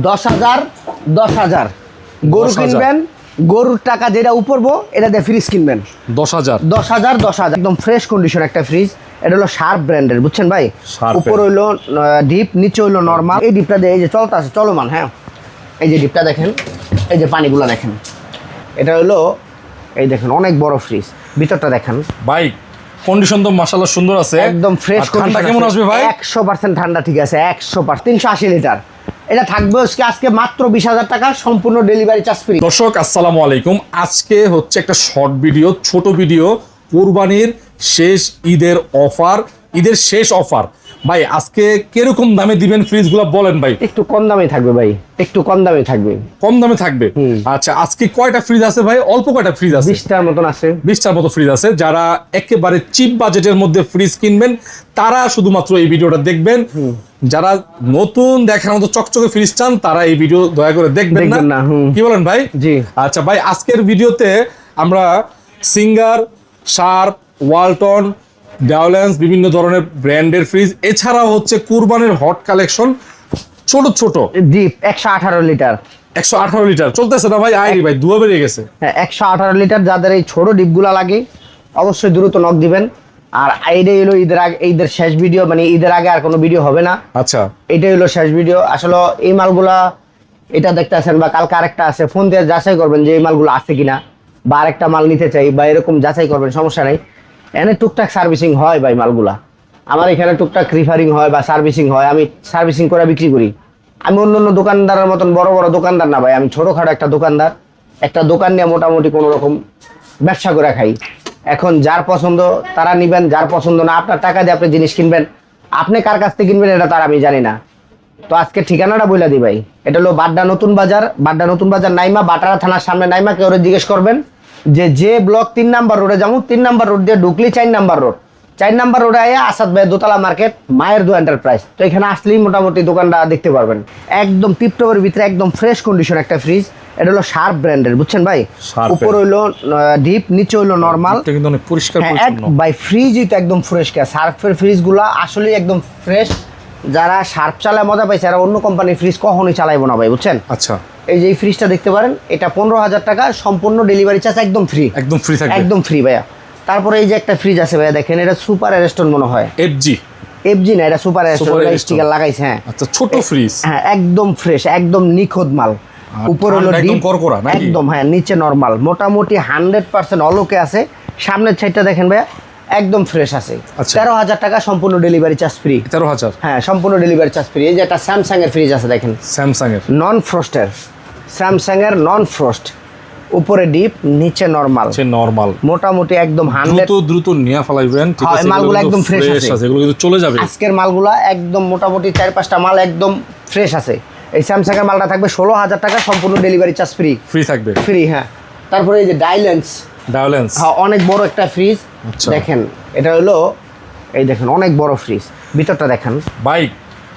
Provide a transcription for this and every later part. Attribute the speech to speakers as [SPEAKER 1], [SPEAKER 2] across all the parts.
[SPEAKER 1] 10,000 10,000 গরু কিনবেন, গরুর টাকা যেটা উপরবো এটা দিয়ে ফ্রিজ কিনবেন। 10,000 একদম ফ্রেশ কন্ডিশন একটা ফ্রিজ। এটা হলো শার্প ব্র্যান্ডের, বুঝছেন ভাই? উপর হইলো ডিপ, নিচে হইলো নর্মাল। এই ডিপটা দিয়ে এই যে চলতে আছে চলমান, হ্যাঁ এই যে ডিপটা দেখেন, এই যে পানিগুলো দেখেন, এটা হলো এই দেখেন অনেক বড় ফ্রিজ। ভিতরটা দেখেন
[SPEAKER 2] ভাই, কন্ডিশন তো মাশাআল্লাহ সুন্দর আছে,
[SPEAKER 1] একদম ফ্রেশ।
[SPEAKER 2] ঠান্ডা কেমন আসবে ভাই?
[SPEAKER 1] 100% ঠান্ডা, ঠিক আছে 100%। 380 লিটার এটা থাকবে আজকে মাত্র 20,000 টাকা, সম্পূর্ণ ডেলিভারি চার্জ ফ্রি।
[SPEAKER 2] দর্শক আসসালামু আলাইকুম, আজকে হচ্ছে একটা শর্ট ভিডিও, ছোট ভিডিও, কুরবানির শেষ ঈদের অফার, ঈদের শেষ অফার। ভাই আজকে কিরকম দামে দিবেন ফ্রিজগুলো বলেন ভাই?
[SPEAKER 1] একটু কম দামে থাকবে ভাই, একটু কম দামে থাকবে।
[SPEAKER 2] কম দামে থাকবে? আচ্ছা, আজকে কয়টা ফ্রিজ আছে ভাই? অল্প কয়টা ফ্রিজ আছে?
[SPEAKER 1] 20টার মতন আছে।
[SPEAKER 2] 20টার মতো ফ্রিজ আছে। যারা একেবারে চিপ বাজেটের মধ্যে ফ্রিজ কিনবেন তারা শুধুমাত্র এই ভিডিওটা দেখবেন। যারা নতুন দেখার মতো চকচকে ফ্রিজ চান তারা এই ভিডিও দয়া করে দেখবেন না। কি বলেন ভাই?
[SPEAKER 1] জি।
[SPEAKER 2] আচ্ছা ভাই, আজকের ভিডিওতে আমরা সিঙ্গার, শার্প, ওয়ালটন, ডাউলেন্স বিভিন্ন ধরনের ব্র্যান্ডের ফ্রিজ, এছাড়াও হচ্ছে কুরবানির হট কালেকশন ছোট ছোট
[SPEAKER 1] ডিপ 118 লিটার
[SPEAKER 2] 118 লিটার চলতেছে না ভাই? আইরি ভাই দুয়া বেরিয়ে গেছে।
[SPEAKER 1] হ্যাঁ 118 লিটার। যাদের এই ছোট ডিপগুলা লাগে অবশ্যই দ্রুত নক দিবেন। আর এইটাই হলো ঈদের আগে, ঈদের শেষ ভিডিও, মানে ঈদের আগে আর কোনো ভিডিও হবে না।
[SPEAKER 2] আচ্ছা,
[SPEAKER 1] এটাই হলো শেষ ভিডিও। আসলে এই মালগুলা এটা দেখতে আসেন বা কালকে আরেকটা আছে, ফোন দিয়ে যাচাই করবেন যে এই মালগুলো আছে কিনা, বা আরেকটা মাল নিতে চাই বা এরকম যাচাই করবেন, সমস্যা নাই। এখানে টুকটাক সার্ভিসিং হয় ভাই মালগুলা, আমার এখানে টুকটাক রিফারিং হয় বা সার্ভিসিং হয়, আমি সার্ভিসিং করে বিক্রি করি। আমি অন্য অন্য দোকানদারের মতন বড় বড় দোকানদার না ভাই, আমি ছোটোখাটো একটা দোকানদার। একটা দোকান নিয়ে মোটামুটি কোনো রকম ব্যবসা করে খাই। এখন যার পছন্দ তারা নিবেন, যার পছন্দ না আপনার টাকা দিয়ে আপনি জিনিস কিনবেন। আপনি কার কাছ থেকে কিনবেন এটা তার আমি জানি না। তো আজকে ঠিকানাটা বইলা দিই ভাই, এটা হলো বাড্ডা নতুন বাজার, বাড্ডা নতুন বাজার নাইমা, বাটারা থানার সামনে নাইমা। কেউ জিজ্ঞেস করবেন যে ব্লক 3 নাম্বার রোডে যাবো, 3 নাম্বার রোড দিয়ে ঢুকলি 4 নাম্বার রোড, 4 নাম্বার রোডে আয়া আসাদ ভাই দোতলা মার্কেট, মায়ের দু এন্টারপ্রাইজ। তো এখানে আসলেই মোটামুটি দোকানটা দেখতে পারবেন। একদম টিপটপের ভিতরে একদম ফ্রেশ কন্ডিশন একটা ফ্রিজ। এটা হলো শার্প ব্র্যান্ডের, বুঝছেন ভাই? উপর হইলো ডিপ, নিচে হইলো নরমাল।
[SPEAKER 2] এটা কিন্তু অনেক পরিষ্কার পরিচ্ছন্ন
[SPEAKER 1] ভাই। ফ্রিজই তো একদম ফ্রেশ। শার্পের ফ্রিজগুলো আসলে একদম ফ্রেশ। যারা শার্প চালায় মজা পাইছে আর অন্য কোম্পানির ফ্রিজ কখনোই চালাইবো না ভাই, বুঝছেন?
[SPEAKER 2] আচ্ছা,
[SPEAKER 1] এই যে এই ফ্রিজটা দেখতে পারেন, এটা 15,000 টাকা, সম্পূর্ণ ডেলিভারি চার্জ একদম ফ্রি।
[SPEAKER 2] একদম ফ্রি থাকবে? একদম
[SPEAKER 1] ফ্রি ভাইয়া। তারপরে এই যে একটা ফ্রিজ আছে ভাইয়া, দেখেন এটা সুপার অ্যারেস্টন মনে হয়, এফজি না, এটা সুপার অ্যারেস্টন স্টিকার লাগাইছে। হ্যাঁ
[SPEAKER 2] আচ্ছা, ছোট ফ্রিজ,
[SPEAKER 1] হ্যাঁ একদম ফ্রেশ, একদম নিখুঁত মাল। উপর হলো
[SPEAKER 2] একদম করকরা নাকি?
[SPEAKER 1] একদম, হ্যাঁ নিচে নরমাল, মোটামুটি 100% অলোকে আছে। সামনের সাইডটা দেখেন ভাইয়া একদম ফ্রেশ আছে। 13,000 টাকা, সম্পূর্ণ ডেলিভারি চার্জ ফ্রি।
[SPEAKER 2] 13,000?
[SPEAKER 1] হ্যাঁ সম্পূর্ণ ডেলিভারি চার্জ ফ্রি। এই যে একটা স্যামসাং এর ফ্রিজ আছে দেখেন,
[SPEAKER 2] স্যামসাং এর
[SPEAKER 1] নন ফ্রস্টের, স্যামসাং এর নন ফ্রস্ট, উপরে ডিপ নিচে নরমাল। মোটামুটি একদম 100
[SPEAKER 2] দ্রুত নিয়ে ফেলাইবেন। ঠিক আছে,
[SPEAKER 1] মালগুলো একদম ফ্রেশ আছে,
[SPEAKER 2] এগুলো কিন্তু চলে যাবে।
[SPEAKER 1] আজকের মালগুলো একদম মোটামুটি 4-5টা মাল একদম ফ্রেশ আছে। এই স্যামসাং এর মালটা থাকবে 16,000 টাকা, সম্পূর্ণ ডেলিভারি চার্জ ফ্রি
[SPEAKER 2] থাকবে।
[SPEAKER 1] হ্যাঁ। তারপরে এই যে ডাউলেন্স, হ্যাঁ অনেক বড় একটা ফ্রিজ। দেখেন এটা হলো এই দেখেন অনেক বড় ফ্রিজ। ভিতরটা দেখেন
[SPEAKER 2] ভাই,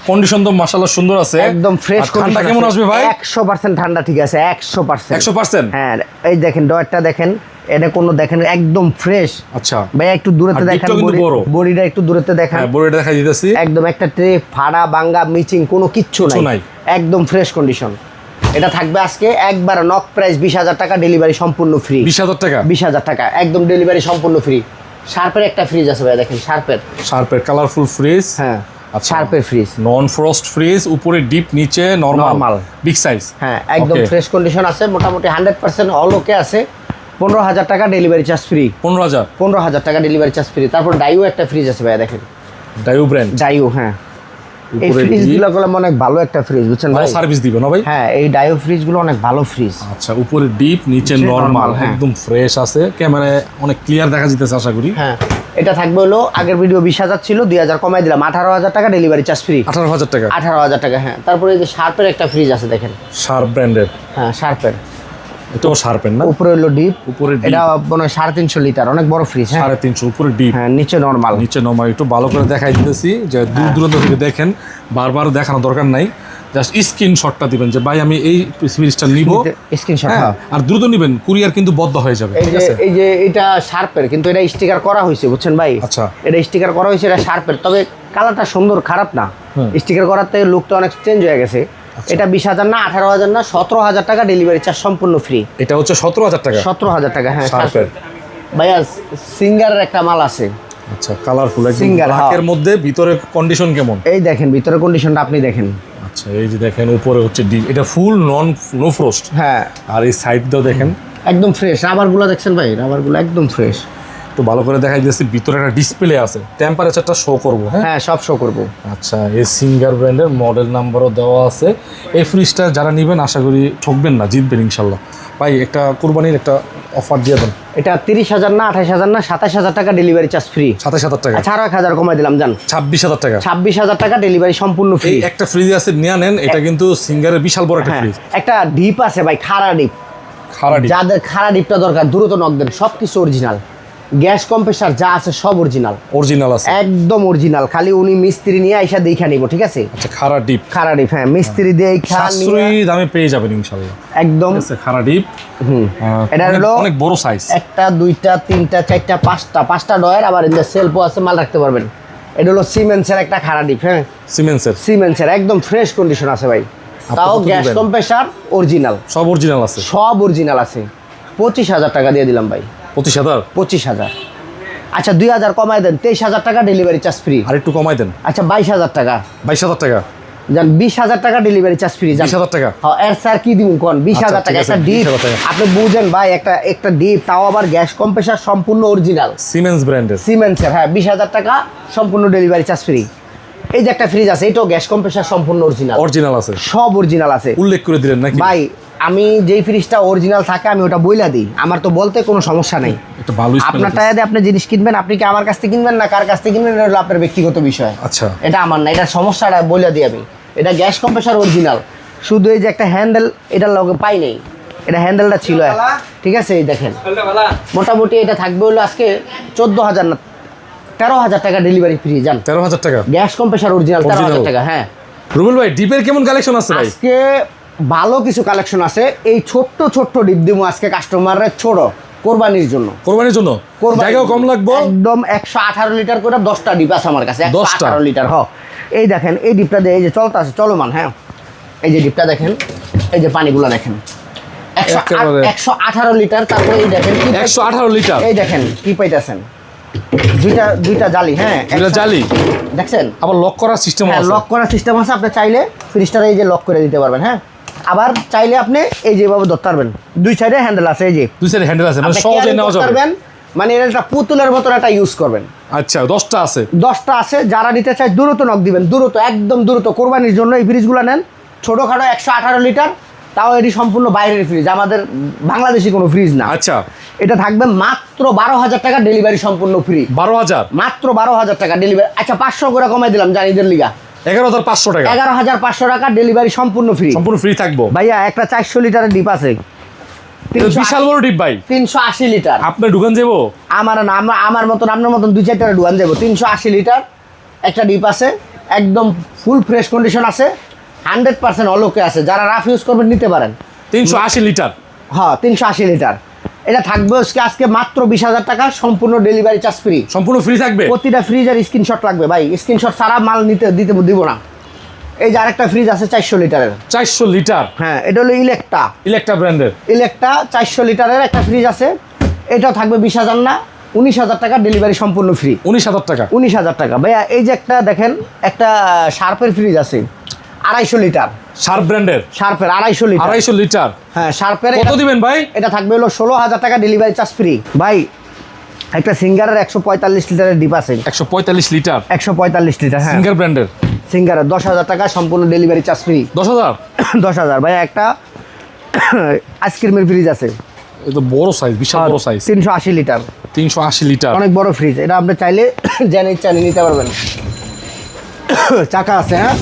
[SPEAKER 2] কন্ডিশন তো মাশাআল্লাহ সুন্দর আছে,
[SPEAKER 1] একদম ফ্রেশ।
[SPEAKER 2] ঠান্ডা কেমন আসবে ভাই?
[SPEAKER 1] 100% ঠান্ডা, ঠিক আছে 100%।
[SPEAKER 2] 100%?
[SPEAKER 1] হ্যাঁ এই দেখেন ডয়ারটা দেখেন, এটা কোনো দেখেন একদম ফ্রেশ।
[SPEAKER 2] আচ্ছা
[SPEAKER 1] ভাই একটু দূরেতে দেখেন, বডিটা একটু দূরেতে দেখেন।
[SPEAKER 2] হ্যাঁ বডিটা দেখাই দিতেছি, একদম
[SPEAKER 1] একটা ট্রে ফাড়া ভাঙা মিচিং কোনো কিচ্ছু নাই, একদম ফ্রেশ কন্ডিশন। এটা থাকবে আজকে একবার নক প্রাইস 20,000 টাকা, ডেলিভারি সম্পূর্ণ ফ্রি।
[SPEAKER 2] 20,000 টাকা?
[SPEAKER 1] 20,000 টাকা একদম ডেলিভারি সম্পূর্ণ ফ্রি। শার্পের একটা ফ্রিজ আছে ভাই, দেখেন শার্পের
[SPEAKER 2] কালারফুল ফ্রিজ।
[SPEAKER 1] হ্যাঁ শার্পের ফ্রিজ,
[SPEAKER 2] নন ফ্রস্ট ফ্রিজ, উপরে ডিপ নিচে নরমাল, বিগ সাইজ।
[SPEAKER 1] হ্যাঁ একদম ফ্রেশ কন্ডিশন আছে, মোটামুটি 100% অল ওকে আছে। 15,000 টাকা ডেলিভারি চার্জ ফ্রি। 15,000 টাকা ডেলিভারি চার্জ ফ্রি। তারপর ডাইও একটা ফ্রিজ আছে ভাই, দেখেন
[SPEAKER 2] ডাইও ব্র্যান্ড।
[SPEAKER 1] হ্যাঁ এই ফ্রিজগুলো অনেক ভালো একটা ফ্রিজ, বুঝছেন ভাই?
[SPEAKER 2] সার্ভিস দিবে না ভাই?
[SPEAKER 1] হ্যাঁ এই ডাইও ফ্রিজগুলো অনেক ভালো ফ্রিজ।
[SPEAKER 2] আচ্ছা, উপরে ডিপ নিচে নরমাল, একদম ফ্রেশ আছে। ক্যামেরায় অনেক ক্লিয়ার দেখা যাচ্ছে আশা করি।
[SPEAKER 1] হ্যাঁ এটা থাকবে হলো আগের ভিডিও 20,000 ছিল, 2,000 কমাই দিলাম, 18,000 টাকা ডেলিভারি চার্জ ফ্রি।
[SPEAKER 2] 18,000 টাকা?
[SPEAKER 1] 18,000 টাকা। হ্যাঁ তারপরে এই যে শার্পের একটা ফ্রিজ আছে দেখেন,
[SPEAKER 2] শার্প ব্র্যান্ডের।
[SPEAKER 1] হ্যাঁ শার্পের,
[SPEAKER 2] এটাও শার্পের না?
[SPEAKER 1] উপরে হলো ডিপ, এটা মনে হয় 350 লিটার, অনেক বড় ফ্রিজ।
[SPEAKER 2] 350, উপরে ডিপ,
[SPEAKER 1] হ্যাঁ নিচে নরমাল।
[SPEAKER 2] একটু ভালো করে দেখাই দিতেছি, যে দূর দূরান্ত থেকে দেখেন, বারবার দেখানোর দরকার নাই, জাস্ট স্ক্রিনশটটা দিবেন যে ভাই আমি এই ফ্রিজটা নিব,
[SPEAKER 1] স্ক্রিনশট।
[SPEAKER 2] আর দ্রুত নিবেন, কুরিয়ার কিন্তু বদ্ধ হয়ে যাবে।
[SPEAKER 1] এই যে এটা শার্পের, কিন্তু এটা স্টিকার করা হয়েছে, বুঝছেন ভাই?
[SPEAKER 2] আচ্ছা,
[SPEAKER 1] এটা স্টিকার করা হয়েছে, এটা শার্পের, তবে কালারটা সুন্দর, খারাপ না। স্টিকার করার থেকে লুকটা অনেক চেঞ্জ হয়ে গেছে। এটা 20,000 না 18,000 না 17,000 টাকা ডেলিভারি চার্জ সম্পূর্ণ ফ্রি।
[SPEAKER 2] এটা হচ্ছে 17,000 টাকা।
[SPEAKER 1] 17,000 টাকা, হ্যাঁ।
[SPEAKER 2] শার্পের
[SPEAKER 1] ভাইয়া সিঙ্গারের একটা মাল আছে।
[SPEAKER 2] আচ্ছা, কালারফুল একদম
[SPEAKER 1] Singer,
[SPEAKER 2] ব্ল্যাকের
[SPEAKER 1] হ্যাঁ।
[SPEAKER 2] মধ্যে ভিতরে কন্ডিশন কেমন?
[SPEAKER 1] এই দেখেন ভিতরে কন্ডিশনটা আপনি দেখেন।
[SPEAKER 2] আচ্ছা, এই যে দেখেন উপরে হচ্ছে ডিপ, এটা ফুল নো ফ্রস্ট।
[SPEAKER 1] হ্যাঁ,
[SPEAKER 2] আর এই সাইড দাও দেখেন
[SPEAKER 1] একদম ফ্রেশ। রাবারগুলো দেখছেন ভাই, রাবারগুলো একদম ফ্রেশ।
[SPEAKER 2] একটু ভালো করে দেখাই দিয়েছি, ভিতরে একটা ডিসপ্লে আছে, টেম্পারেচারটা শো করবো। হ্যাঁ,
[SPEAKER 1] হ্যাঁ, সব শো করবো।
[SPEAKER 2] আচ্ছা, এই সিঙ্গার ব্র্যান্ডের মডেল নাম্বারও দেওয়া আছে। এই ফ্রিজটা যারা নেবেন আশা করি ঠকবেন না, জিতবেন ইনশাল্লাহ। ভাই একটা কুরবানির একটা অফার দিয়ে দেন।
[SPEAKER 1] এটা 30,000 না 28,000 না 27,000 টাকা ডেলিভারি চার্জ ফ্রি।
[SPEAKER 2] 27,000 টাকা।
[SPEAKER 1] আচ্ছা, আরো 1,000 কমাই দিলাম, জান
[SPEAKER 2] 26,000 টাকা।
[SPEAKER 1] 26,000 টাকা ডেলিভারি সম্পূর্ণ ফ্রি।
[SPEAKER 2] এই একটা ফ্রিজ আছে, নিয়ে নেন। এটা কিন্তু সিঙ্গারের বিশাল বড় একটা
[SPEAKER 1] হ্যাঁ,
[SPEAKER 2] ফ্রিজ।
[SPEAKER 1] একটা ডিপ আছে ভাই, খাড়া ডিপ।
[SPEAKER 2] খারাপ
[SPEAKER 1] যাদের খাড়া ডিপটা দরকার দ্রুত নক দেন, সবকিছু অরিজিনাল। গ্যাস কম্প্রেসার যা আছে সব অরিজিনাল,
[SPEAKER 2] অরিজিনাল আছে
[SPEAKER 1] একদম অরিজিনাল। খালি উনি মিস্ত্রি নিয়ে আইসা দেখা নিব, ঠিক আছে?
[SPEAKER 2] আচ্ছা, খারাপ ডিপ
[SPEAKER 1] খাড়া ডিপ, হ্যাঁ, মিস্ত্রি দিয়ে
[SPEAKER 2] সাশ্রয়ী দামে পেয়ে যাবেন ইনশাল্লাহ।
[SPEAKER 1] একদম।
[SPEAKER 2] খারাপ ডিপ।
[SPEAKER 1] এটা হলো
[SPEAKER 2] অনেক বড় সাইজ।
[SPEAKER 1] একটা, দুইটা, তিনটা, চারটা, পাঁচটা ডয়ার, আবার এর সেলফও আছে, মাল রাখতে পারবেন। এটা হলো সিমেন্সের একটা খাড়া ডিপ। হ্যাঁ, সিমেন্সের একদম ফ্রেশ কন্ডিশন আছে ভাই। তাও
[SPEAKER 2] কত
[SPEAKER 1] গ্যাস
[SPEAKER 2] দিবেন?
[SPEAKER 1] কম্প্রেসার অরিজিনাল,
[SPEAKER 2] সব অরিজিনাল আছে।
[SPEAKER 1] সব অরিজিনাল আছে। 25,000 টাকা দিয়ে দিলাম ভাই।
[SPEAKER 2] 25,000।
[SPEAKER 1] 25,000। আচ্ছা, 2,000 কমাই দেন, 23,000 টাকা ডেলিভারি চার্জ ফ্রি।
[SPEAKER 2] আর একটু কমাই দেন।
[SPEAKER 1] আচ্ছা, 22,000 টাকা।
[SPEAKER 2] 22,000 টাকা।
[SPEAKER 1] যান 20,000 টাকা ডেলিভারি চার্জ ফ্রি।
[SPEAKER 2] 20,000 টাকা।
[SPEAKER 1] হ্যাঁ, এর স্যার কি দিবেন কোন? 20,000
[SPEAKER 2] আচ্ছা,
[SPEAKER 1] টাকা
[SPEAKER 2] ঠিক আছে,
[SPEAKER 1] একটা ডিপ।
[SPEAKER 2] 20,000 টাকা।
[SPEAKER 1] আপনি বুঝেন ভাই, একটা ডিপ, তাও আবার গ্যাস কম্প্রেসার সম্পূর্ণ অরিজিনাল
[SPEAKER 2] সিমেন্স ব্র্যান্ডের।
[SPEAKER 1] সিমেন্সের। হ্যাঁ, 20,000 টাকা সম্পূর্ণ ডেলিভারি চার্জ ফ্রি। এই যে একটা ফ্রিজ আছে, এটাও গ্যাস কম্প্রেসার সম্পূর্ণ অরিজিনাল।
[SPEAKER 2] অরিজিনাল আছে,
[SPEAKER 1] সব অরিজিনাল আছে।
[SPEAKER 2] উল্লেখ করে দিলেন নাকি?
[SPEAKER 1] ভাই, আমি যেই ফ্রিজটা অরিজিনাল থাকে আমি ওটা বইলা দিই, আমার তো বলতে কোনো সমস্যা নেই।
[SPEAKER 2] এটা ভালো
[SPEAKER 1] আপনার টায়াতে আপনি জিনিস কিনবেন, আপনি কি আমার কাছ থেকে কিনবেন না কার কাছ থেকে কিনবেন, এটা হলো আপনার ব্যক্তিগত বিষয়।
[SPEAKER 2] আচ্ছা,
[SPEAKER 1] এটা আমার না, এটা সমস্যাটা বইলা দিই আমি। এটা গ্যাস কম্প্রেসার অরিজিনাল, শুধু এই যে একটা হ্যান্ডেল এটার লগে পাই নেই, এটা হ্যান্ডেলটা ছিল, ঠিক আছে? এই দেখেন, মোটামুটি এটা থাকবে হলো আজকে 14,000 না 13,000 টাকা ডেলিভারি ফ্রি। যান
[SPEAKER 2] 13,000 টাকা।
[SPEAKER 1] গ্যাস কম্প্রেসার অরিজিনাল 13,000 টাকা। হ্যাঁ,
[SPEAKER 2] রুবেল ভাই, ডিপের কেমন কালেকশন আছে ভাই?
[SPEAKER 1] আজকে ভালো কিছু কালেকশন আছে। এই ছোট্ট ছোট্ট ডিপ দিমু আজকে কাস্টমারের, ছোট কোরবানির জন্য।
[SPEAKER 2] কোরবানির জন্য জায়গাও কম লাগবে।
[SPEAKER 1] একদম 118 লিটার করে 10টা ডিপ আছে আমার কাছে,
[SPEAKER 2] 10টা
[SPEAKER 1] 118 লিটার। হ, এই দেখেন এই ডিপটা দিয়ে, এই যে চলতে আছে চলমান। হ্যাঁ, এই যে ডিপটা দেখেন, এই যে পানিগুলো দেখেন,
[SPEAKER 2] একেবারে
[SPEAKER 1] 118 লিটার। তারপরে এই দেখেন
[SPEAKER 2] 118 লিটার।
[SPEAKER 1] এই দেখেন কি পাইতেছেন, দুইটা জালি। হ্যাঁ,
[SPEAKER 2] এটা জালি,
[SPEAKER 1] দেখছেন?
[SPEAKER 2] আবার লক করার সিস্টেম
[SPEAKER 1] হ্যাঁ,
[SPEAKER 2] আছে।
[SPEAKER 1] লক করার সিস্টেম আছে। আপনি চাইলে ফ্রিজটা এই যে লক করে দিতে পারবেন। হ্যাঁ, আবার চাইলে আপনি এই যেভাবে ধরতে পারবেন, দুই সাইডে হ্যান্ডেল আছে। এই যে
[SPEAKER 2] দুই সাইডে হ্যান্ডেল আছে, মানে
[SPEAKER 1] আপনি
[SPEAKER 2] সহজে
[SPEAKER 1] carry
[SPEAKER 2] নেওয়া
[SPEAKER 1] করতে
[SPEAKER 2] যাবে।
[SPEAKER 1] পারবেন, মানে এটা একটা পুতুলের মতন একটা ইউজ করবেন।
[SPEAKER 2] আচ্ছা, 10টা আছে।
[SPEAKER 1] 10টা আছে। যারা নিতে চায় দ্রুত নক দিবেন, দ্রুত, একদম দ্রুত। কোরবানির জন্য এই ফ্রিজগুলো নেন, ছোটোখাটো 118 লিটার, তাও এটি সম্পূর্ণ বাইরের ফ্রিজ, আমাদের বাংলাদেশি কোনো ফ্রিজ না।
[SPEAKER 2] আচ্ছা,
[SPEAKER 1] এটা থাকবে মাত্র 12,000 টাকা ডেলিভারি সম্পূর্ণ ফ্রি।
[SPEAKER 2] 12,000
[SPEAKER 1] মাত্র 12,000 টাকা ডেলিভারি। আচ্ছা, 500 করে কমাই দিলাম জানিদের লিগা,
[SPEAKER 2] 11,500 টাকা।
[SPEAKER 1] 11,500 টাকা ডেলিভারি সম্পূর্ণ ফ্রি।
[SPEAKER 2] সম্পূর্ণ ফ্রি থাকবো
[SPEAKER 1] ভাইয়া একটা 400 লিটারের ডিপ আছে,
[SPEAKER 2] এটা বিশাল বড় ডিপ ভাই।
[SPEAKER 1] 380 লিটার।
[SPEAKER 2] আপনি ঢুকান যাবো?
[SPEAKER 1] আমার না, আমার মতন আপনার মতন 2-4টা ডুয়ান যাবো। 380 লিটার একটা ডিপ আছে, একদম ফুল ফ্রেশ কন্ডিশন আছে, 100% অলোকে আছে। যারা রাফ ইউজ করবেন নিতে পারেন।
[SPEAKER 2] 380 লিটার।
[SPEAKER 1] হ্যাঁ, 380 লিটার। এটা থাকবে আজকে মাত্র 20,000 টাকা, সম্পূর্ণ ডেলিভারি চার্জ ফ্রি।
[SPEAKER 2] সম্পূর্ণ ফ্রি থাকবে।
[SPEAKER 1] প্রতিটা ফ্রিজের স্ক্রিনশট লাগবে ভাই, স্ক্রিনশট ছাড়া মাল দিতে দিব না। এই যে আরেকটা ফ্রিজ আছে 400 লিটারের।
[SPEAKER 2] 400 লিটার।
[SPEAKER 1] হ্যাঁ, এটা হলো
[SPEAKER 2] ইলেকট্রা ব্র্যান্ডের।
[SPEAKER 1] 400 লিটারের একটা ফ্রিজ আছে। এটাও থাকবে 20,000 না 19,000 টাকা ডেলিভারি সম্পূর্ণ ফ্রি।
[SPEAKER 2] 19,000 টাকা।
[SPEAKER 1] 19,000 টাকা। ভাইয়া এই যে একটা দেখেন, একটা শার্পের ফ্রিজ আছে 250 লিটার।
[SPEAKER 2] শার্প ব্র্যান্ডের।
[SPEAKER 1] শার্পের 250 লিটার।
[SPEAKER 2] 250 লিটার।
[SPEAKER 1] হ্যাঁ, শার্পের
[SPEAKER 2] কত দিবেন ভাই?
[SPEAKER 1] এটা থাকবে হলো 16,000 টাকা ডেলিভারি চার্জ ফ্রি। ভাই একটা সিঙ্গারের 145 লিটারের ডিপ আছে,
[SPEAKER 2] 145 লিটার।
[SPEAKER 1] 145 লিটার। হ্যাঁ,
[SPEAKER 2] সিঙ্গার ব্র্যান্ডের।
[SPEAKER 1] সিঙ্গারের 10,000 টাকা সম্পূর্ণ ডেলিভারি চার্জ ফ্রি।
[SPEAKER 2] 10,000।
[SPEAKER 1] 10,000। ভাইয়া একটা আইসক্রিমের ফ্রিজ আছে,
[SPEAKER 2] এই তো বড় সাইজ, বিশাল বড় সাইজ।
[SPEAKER 1] 380 লিটার।
[SPEAKER 2] 380 লিটার।
[SPEAKER 1] অনেক বড় ফ্রিজ। এটা আপনি চাইলে জেনে নিতে পারবেন। চাকা আছে। হ্যাঁ,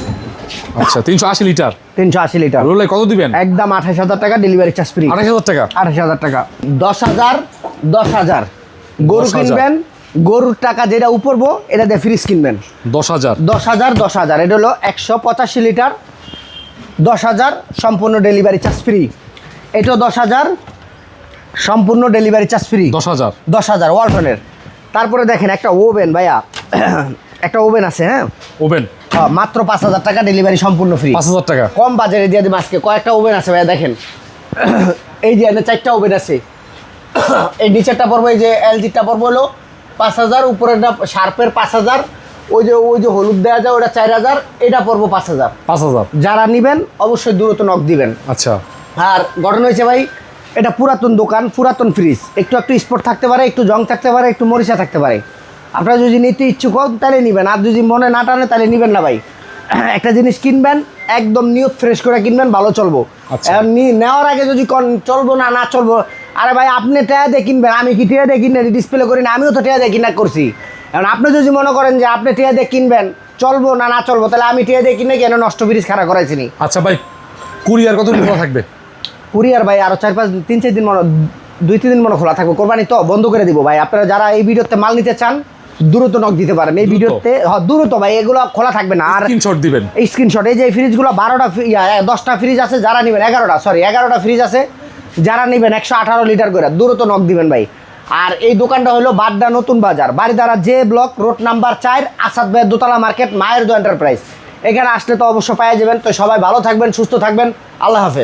[SPEAKER 2] আচ্ছা, 380 লিটার।
[SPEAKER 1] 380 লিটার।
[SPEAKER 2] রোলে কত দিবেন?
[SPEAKER 1] একদম 28,000 টাকা ডেলিভারি চার্জ ফ্রি।
[SPEAKER 2] 28,000 টাকা।
[SPEAKER 1] 28,000 টাকা। 10,000 গরু
[SPEAKER 2] 10,000
[SPEAKER 1] কিনবেন, গরুর টাকা যেটা উপরবো এটা দিয়ে ফ্রিজ কিনবেন।
[SPEAKER 2] 10,000।
[SPEAKER 1] 10,000। এটা হলো 185 লিটার। 10,000 সম্পূর্ণ ডেলিভারি চার্জ ফ্রি। এটাও 10,000 সম্পূর্ণ ডেলিভারি চার্জ ফ্রি।
[SPEAKER 2] 10,000।
[SPEAKER 1] 10,000 ওয়ালটনের। তারপরে দেখেন একটা ওভেন ভাইয়া, একটা ওভেন আছে। হ্যাঁ,
[SPEAKER 2] ওভেন।
[SPEAKER 1] হ্যাঁ মাত্র 5,000 টাকা, ডেলিভারি সম্পূর্ণ ফ্রি।
[SPEAKER 2] 5,000 টাকা।
[SPEAKER 1] কম বাজারে দিয়ে দিই আজকে। কয়েকটা ওভেন আছে ভাইয়া দেখেন, এই যে এখানে 4টা ওভেন আছে। এই নিচেরটা পড়বো, এই যে এলজিটা পড়বো হলো 5,000, উপরেরটা শার্পের 5,000, ওই যে হলুদ দেওয়া যায় ওটা 4,000, এটা পড়বো 5,000।
[SPEAKER 2] 5,000।
[SPEAKER 1] যারা নেবেন অবশ্যই দ্রুত নক দিবেন।
[SPEAKER 2] আচ্ছা।
[SPEAKER 1] আর ঘটনা হয়েছে ভাই, এটা পুরাতন দোকান, পুরাতন ফ্রিজ, একটু স্পট থাকতে পারে, একটু জং থাকতে পারে, একটু মরিচা থাকতে পারে। আপনারা যদি নিতে ইচ্ছুক হন তাহলে নেবেন, আর যদি মনে না টানে তাহলে নেবেন না ভাই। একটা জিনিস কিনবেন একদম নিউ ফ্রেশ করে কিনবেন, ভালো চলবো।
[SPEAKER 2] আচ্ছা।
[SPEAKER 1] নেওয়ার আগে যদি চলবো না চলবো, আরে ভাই আপনি টাকা দিয়ে কিনবেন, আমি কি টাকা দিয়ে কিনে ডিসপ্লে করি না? আমিও তো টাকা দিয়ে কিনা করছি। এখন আপনি যদি মনে করেন যে আপনি টাকা দিয়ে কিনবেন, চলবো না চলবো, তাহলে আমি টাকা দিয়ে কিনে কেন নষ্ট ফ্রিজ খারাপ করাইছিনি।
[SPEAKER 2] আচ্ছা ভাই, কুরিয়ার কত খোলা থাকবে?
[SPEAKER 1] কুরিয়ার ভাই আরো 3-4 দিন মনে, 2-3 দিন মনে খোলা থাকবে। কোরবানি তো বন্ধ করে দিব ভাই। আপনারা যারা এই ভিডিওতে মাল নিতে চান দ্রুত নক দিতে পারেন এই ভিডিওতে। হ্যাঁ দ্রুত ভাই, এগুলো খোলা থাকবে না। আর
[SPEAKER 2] স্ক্রিনশট দিবেন,
[SPEAKER 1] এই স্ক্রিনশট, এই যে ফ্রিজগুলো 10টা ফ্রিজ আছে, যারা নেবেন 11টা ফ্রিজ আছে, যারা নেবেন 118 লিটার করে, দ্রুত নক দিবেন ভাই। আর এই দোকানটা হলো বাড্ডা নতুন বাজার, বাড়িদারা যে ব্লক, রোড নাম্বার 4, আসাদ ভাইয়ের দোতলা মার্কেট, মায়ের দো এন্টারপ্রাইজ। এখানে আসলে তো অবশ্য পাওয়া যাবেন। তো সবাই ভালো থাকবেন, সুস্থ থাকবেন, আল্লাহ হাফেজ।